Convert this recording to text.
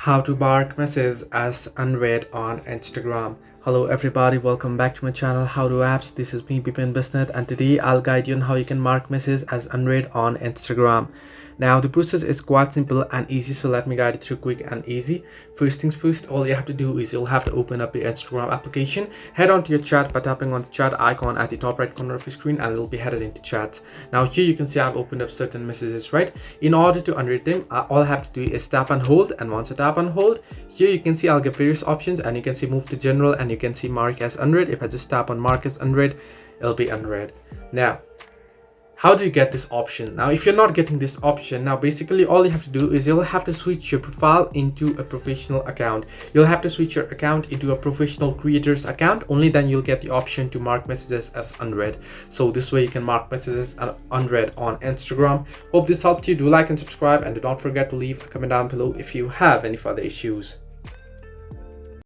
How to mark messages as unread on Instagram. Hello everybody, welcome back to my channel How to Apps. This is me Bipin Bisnath, and today I'll guide you on how you can mark messages as unread on Instagram. Now the process is quite simple and easy, so let me guide you through quick and easy. First things first, all you have to do is you'll have to open up your Instagram application, head on to your chat by tapping on the chat icon at the top right corner of your screen, and it'll be headed into chat. Now here you can see I've opened up certain messages, right? In order to unread them, all I have to do is tap and hold, and once I tap and hold, here you can see I'll get various options, and you can see move to general, and you can see mark as unread. If I just tap on mark as unread, it'll be unread. Now how do you get this option? Now if you're not getting this option, now basically all you have to do is you'll have to switch your profile into a professional account. You'll have to switch your account into a professional creator's account. Only then you'll get the option to mark messages as unread. So this way you can mark messages as unread on Instagram. Hope this helped you. Do like and subscribe, and do not forget to leave a comment down below if you have any further issues.